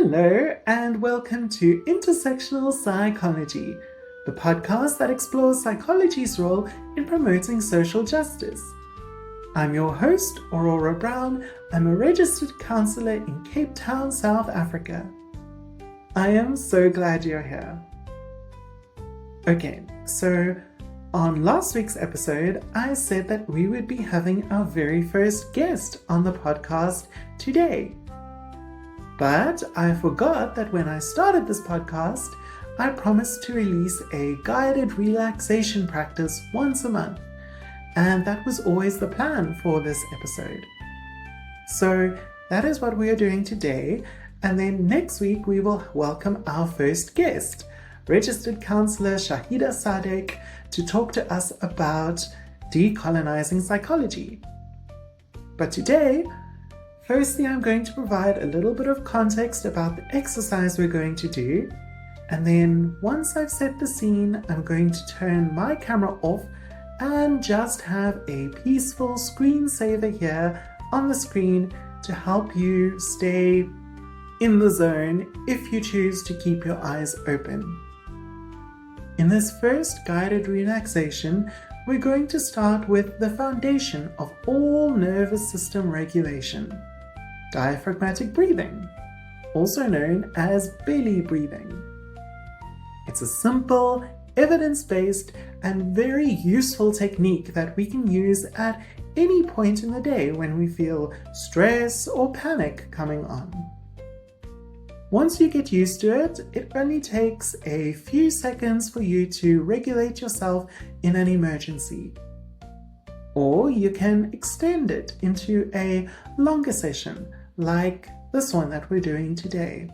Hello and welcome to Intersectional Psychology, the podcast that explores psychology's role in promoting social justice. I'm your host, Aurora Brown. I'm a registered counsellor in Cape Town, South Africa. I am so glad you're here. Okay, so on last week's episode, I said that we would be having our very first guest on the podcast today. But I forgot that when I started this podcast, I promised to release a guided relaxation practice once a month. And that was always the plan for this episode. So that is what we are doing today. And then next week, we will welcome our first guest, registered counsellor Shahida Sadek, to talk to us about decolonizing psychology. But today, firstly, I'm going to provide a little bit of context about the exercise we're going to do. And then once I've set the scene, I'm going to turn my camera off and just have a peaceful screensaver here on the screen to help you stay in the zone if you choose to keep your eyes open. In this first guided relaxation, we're going to start with the foundation of all nervous system regulation. Diaphragmatic breathing, also known as belly breathing. It's a simple, evidence-based, and very useful technique that we can use at any point in the day when we feel stress or panic coming on. Once you get used to it, it only takes a few seconds for you to regulate yourself in an emergency. Or you can extend it into a longer session, like this one that we're doing today.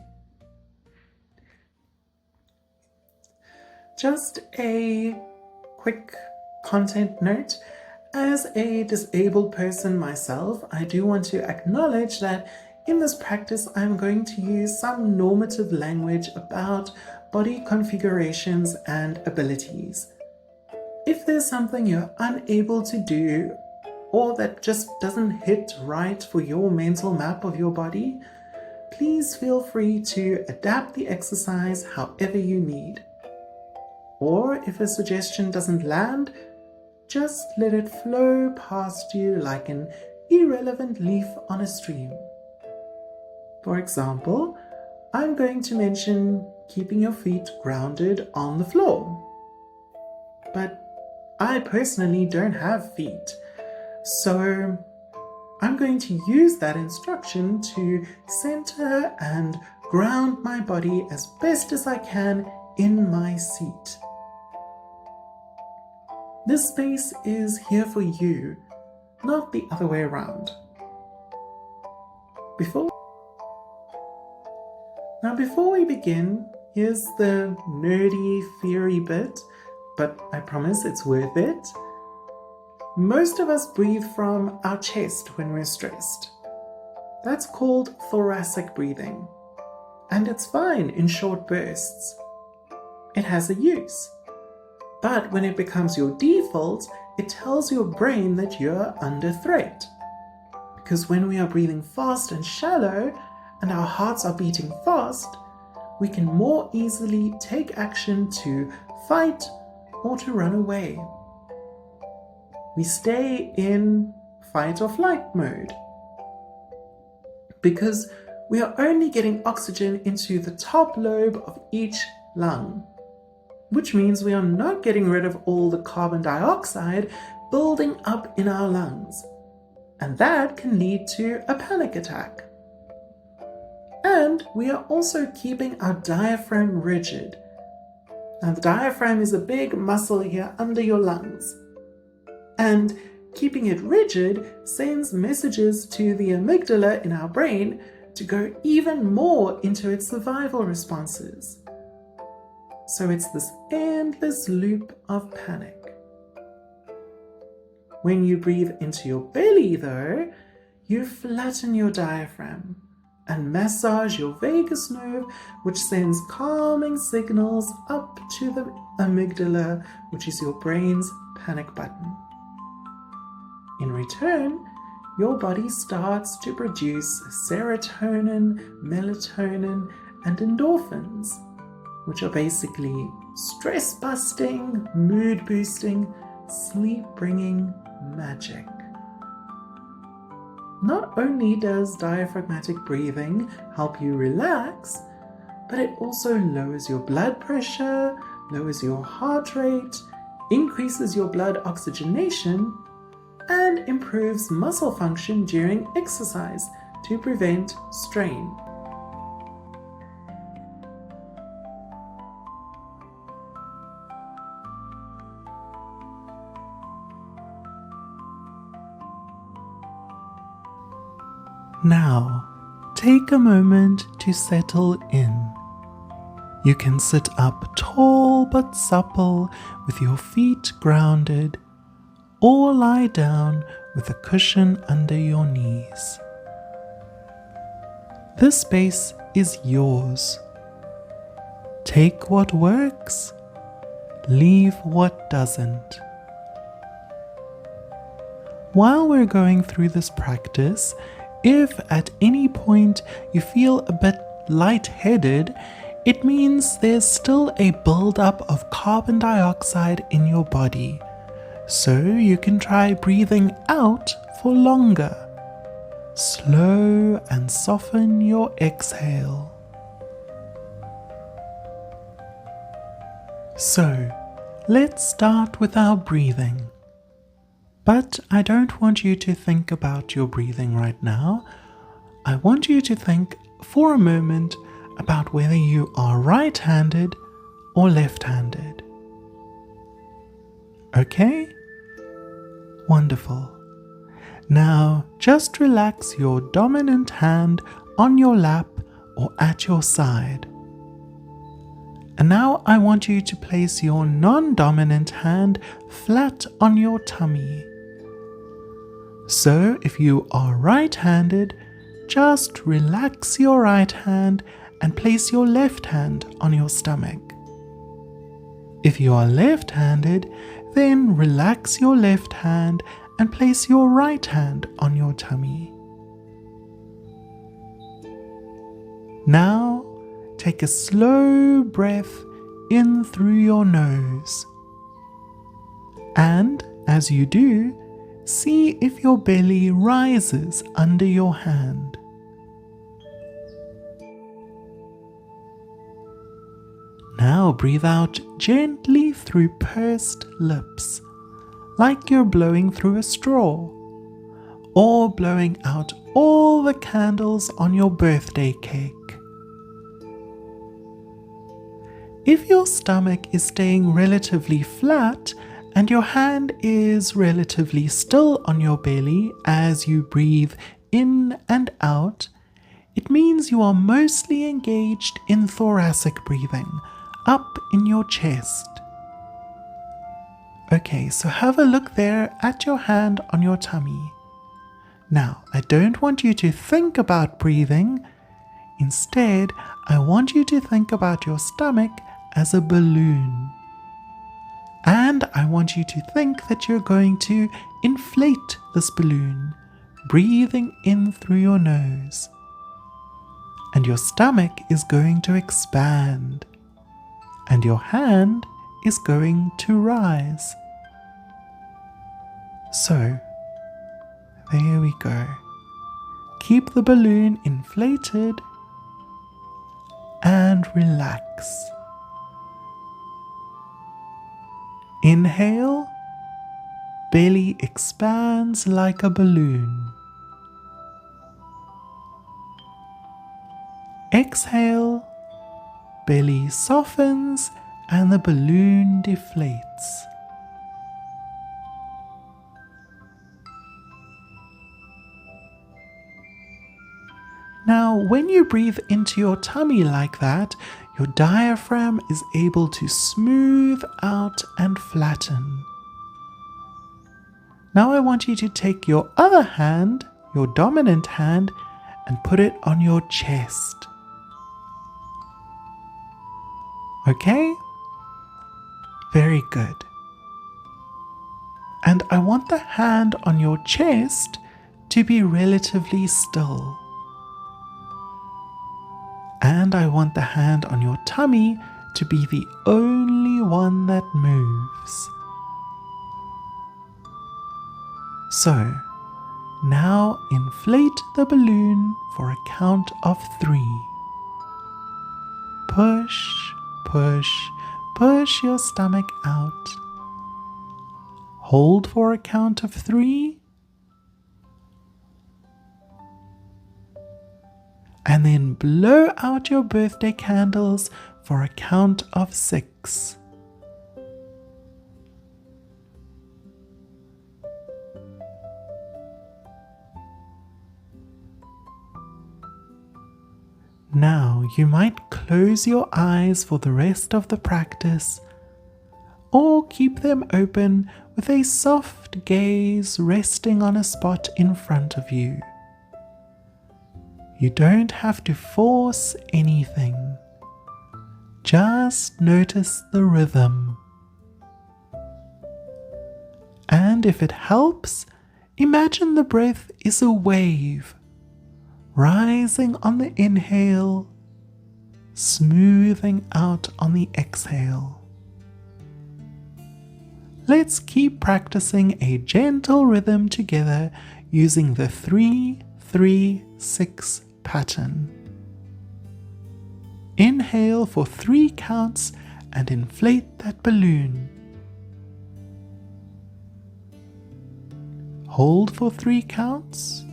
Just a quick content note. As a disabled person myself, I do want to acknowledge that in this practice, I'm going to use some normative language about body configurations and abilities. If there's something you're unable to do, or that just doesn't hit right for your mental map of your body, please feel free to adapt the exercise however you need. Or if a suggestion doesn't land, just let it flow past you like an irrelevant leaf on a stream. For example, I'm going to mention keeping your feet grounded on the floor. But I personally don't have feet. So I'm going to use that instruction to center and ground my body as best as I can in my seat. This space is here for you, not the other way around. Before we begin, here's the nerdy theory bit, but I promise it's worth it. Most of us breathe from our chest when we're stressed. That's called thoracic breathing, and it's fine in short bursts. It has a use. But when it becomes your default, it tells your brain that you're under threat. Because when we are breathing fast and shallow, and our hearts are beating fast, we can more easily take action to fight or to run away. We stay in fight or flight mode because we are only getting oxygen into the top lobe of each lung, which means we are not getting rid of all the carbon dioxide building up in our lungs, and that can lead to a panic attack. And we are also keeping our diaphragm rigid. Now, the diaphragm is a big muscle here under your lungs. And keeping it rigid sends messages to the amygdala in our brain to go even more into its survival responses. So it's this endless loop of panic. When you breathe into your belly, though, you flatten your diaphragm and massage your vagus nerve, which sends calming signals up to the amygdala, which is your brain's panic button. In return, your body starts to produce serotonin, melatonin, and endorphins, which are basically stress-busting, mood-boosting, sleep-bringing magic. Not only does diaphragmatic breathing help you relax, but it also lowers your blood pressure, lowers your heart rate, increases your blood oxygenation, and improves muscle function during exercise to prevent strain. Now, take a moment to settle in. You can sit up tall but supple with your feet grounded, or lie down with a cushion under your knees. This space is yours. Take what works, leave what doesn't. While we're going through this practice, if at any point you feel a bit lightheaded, it means there's still a buildup of carbon dioxide in your body. So you can try breathing out for longer. Slow and soften your exhale. So, let's start with our breathing. But I don't want you to think about your breathing right now. I want you to think for a moment about whether you are right-handed or left-handed. Okay? Wonderful. Now just relax your dominant hand on your lap or at your side. And now I want you to place your non-dominant hand flat on your tummy. So if you are right-handed, just relax your right hand and place your left hand on your stomach. If you are left-handed, then relax your left hand and place your right hand on your tummy. Now, take a slow breath in through your nose. And as you do, see if your belly rises under your hand. Now breathe out gently through pursed lips, like you're blowing through a straw, or blowing out all the candles on your birthday cake. If your stomach is staying relatively flat and your hand is relatively still on your belly as you breathe in and out, it means you are mostly engaged in thoracic breathing, up in your chest. Okay, so have a look there at your hand on your tummy. Now, I don't want you to think about breathing. Instead, I want you to think about your stomach as a balloon. And I want you to think that you're going to inflate this balloon, breathing in through your nose. And your stomach is going to expand. And your hand is going to rise. So, there we go. Keep the balloon inflated and relax. Inhale, belly expands like a balloon. Exhale, belly softens and the balloon deflates. Now, when you breathe into your tummy like that, your diaphragm is able to smooth out and flatten. Now I want you to take your other hand, your dominant hand, and put it on your chest. Okay? Very good. And I want the hand on your chest to be relatively still. And I want the hand on your tummy to be the only one that moves. So, now inflate the balloon for a count of 3. Push, push, push your stomach out. Hold for a count of 3. And then blow out your birthday candles for a count of 6. Now you might close your eyes for the rest of the practice, or keep them open with a soft gaze resting on a spot in front of you. You don't have to force anything. Just notice the rhythm. And if it helps, imagine the breath is a wave, rising on the inhale, smoothing out on the exhale. Let's keep practicing a gentle rhythm together using the 3-3-6 pattern. Inhale for 3 counts and inflate that balloon. Hold for 3 counts.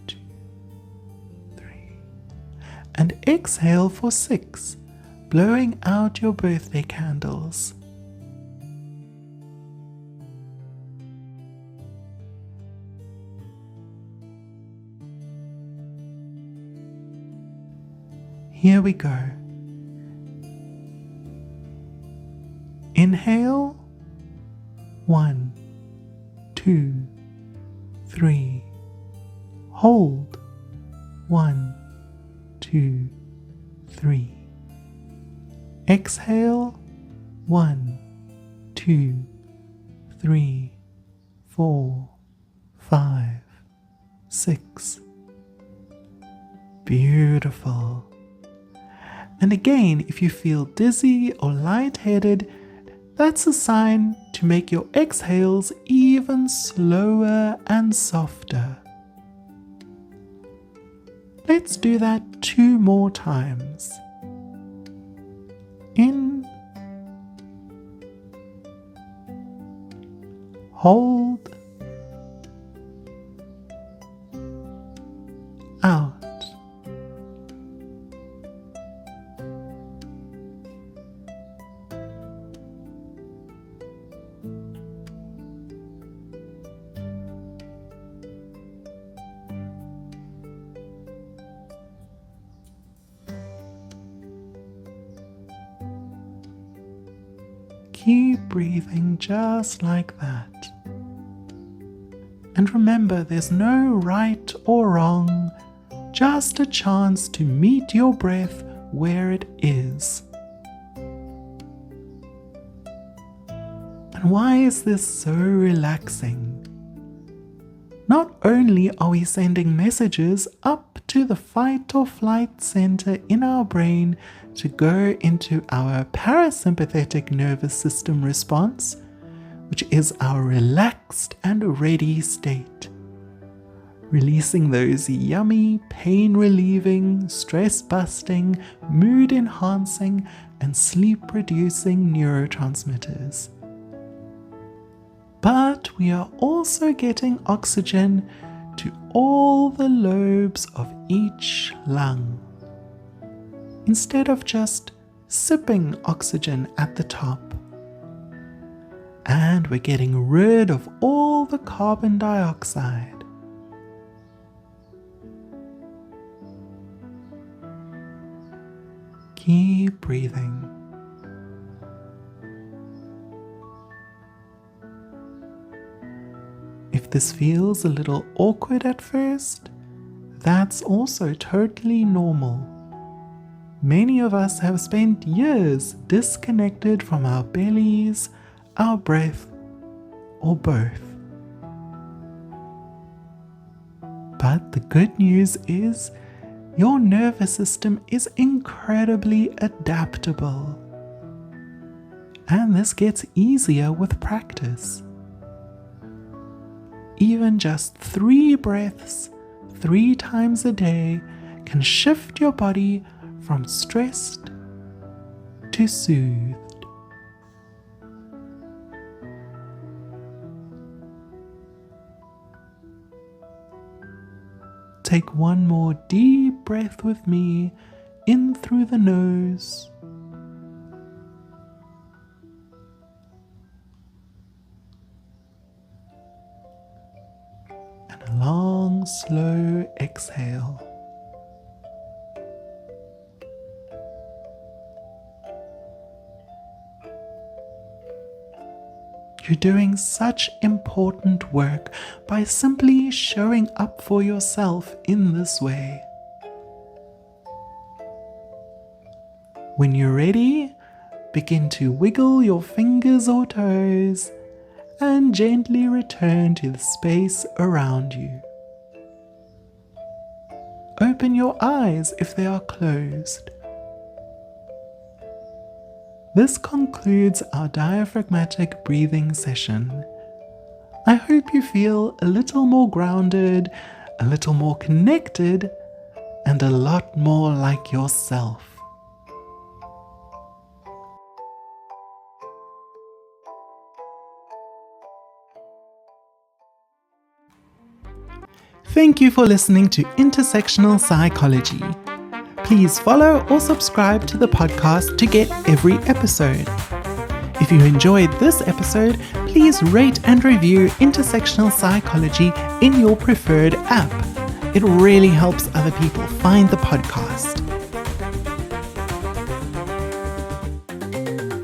2, 3. And exhale for 6, blowing out your birthday candles. Here we go. Inhale. 1, 2, 3. Hold. 1, 2, 3. Exhale. 1, 2, 3, 4, 5, 6. Beautiful. And again, if you feel dizzy or lightheaded, that's a sign to make your exhales even slower and softer. Let's do that 2 more times. In, hold, out. Keep breathing just like that. And remember, there's no right or wrong, just a chance to meet your breath where it is. And why is this so relaxing? Not only are we sending messages up to the fight or flight center in our brain to go into our parasympathetic nervous system response, which is our relaxed and ready state, releasing those yummy, pain-relieving, stress-busting, mood-enhancing, and sleep-producing neurotransmitters. But we are also getting oxygen to all the lobes of each lung, instead of just sipping oxygen at the top. And we're getting rid of all the carbon dioxide. Keep breathing. If this feels a little awkward at first, that's also totally normal. Many of us have spent years disconnected from our bellies, our breath, or both. But the good news is your nervous system is incredibly adaptable. And this gets easier with practice. Even just 3 breaths 3 times a day can shift your body from stressed to soothed. Take one more deep breath with me, in through the nose. And a long, slow exhale. You're doing such important work by simply showing up for yourself in this way. When you're ready, begin to wiggle your fingers or toes and gently return to the space around you. Open your eyes if they are closed. This concludes our diaphragmatic breathing session. I hope you feel a little more grounded, a little more connected, and a lot more like yourself. Thank you for listening to Intersectional Psychology. Please follow or subscribe to the podcast to get every episode. If you enjoyed this episode, please rate and review Intersectional Psychology in your preferred app. It really helps other people find the podcast.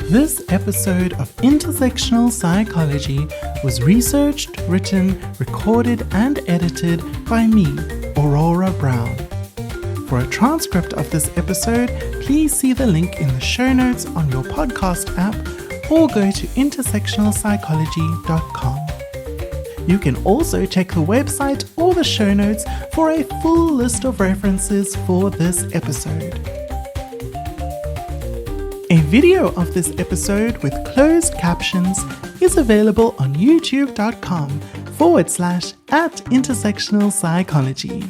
This episode of Intersectional Psychology was researched, written, recorded, and edited by me, Aurora Brown. For a transcript of this episode, please see the link in the show notes on your podcast app or go to intersectionalpsychology.com. You can also check the website or the show notes for a full list of references for this episode. A video of this episode with closed captions is available on youtube.com/@intersectional psychology.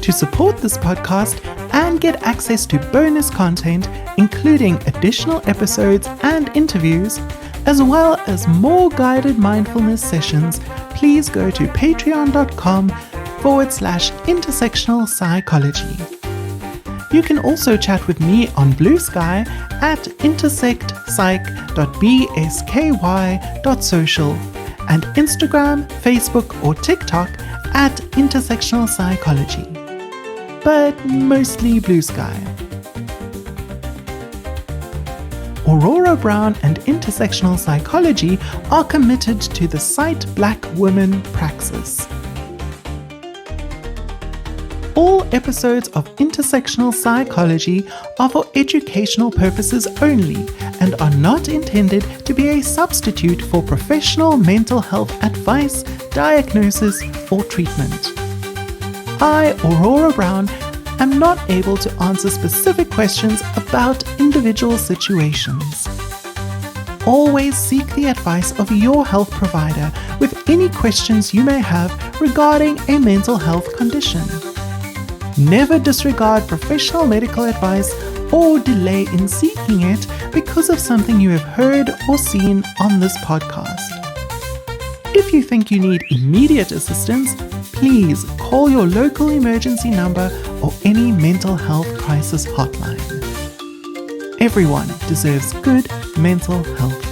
To support this podcast and get access to bonus content, including additional episodes and interviews, as well as more guided mindfulness sessions, please go to patreon.com/intersectional psychology. You can also chat with me on Blue Sky at intersectpsych.bsky.social and Instagram, Facebook, or TikTok at Intersectional Psychology. But mostly Blue Sky. Aurora Brown and Intersectional Psychology are committed to the Sight Black Women praxis. All episodes of Intersectional Psychology are for educational purposes only and are not intended to be a substitute for professional mental health advice, diagnosis, or treatment. I, Aurora Brown, am not able to answer specific questions about individual situations. Always seek the advice of your health provider with any questions you may have regarding a mental health condition. Never disregard professional medical advice or delay in seeking it because of something you have heard or seen on this podcast. If you think you need immediate assistance, please call your local emergency number or any mental health crisis hotline. Everyone deserves good mental health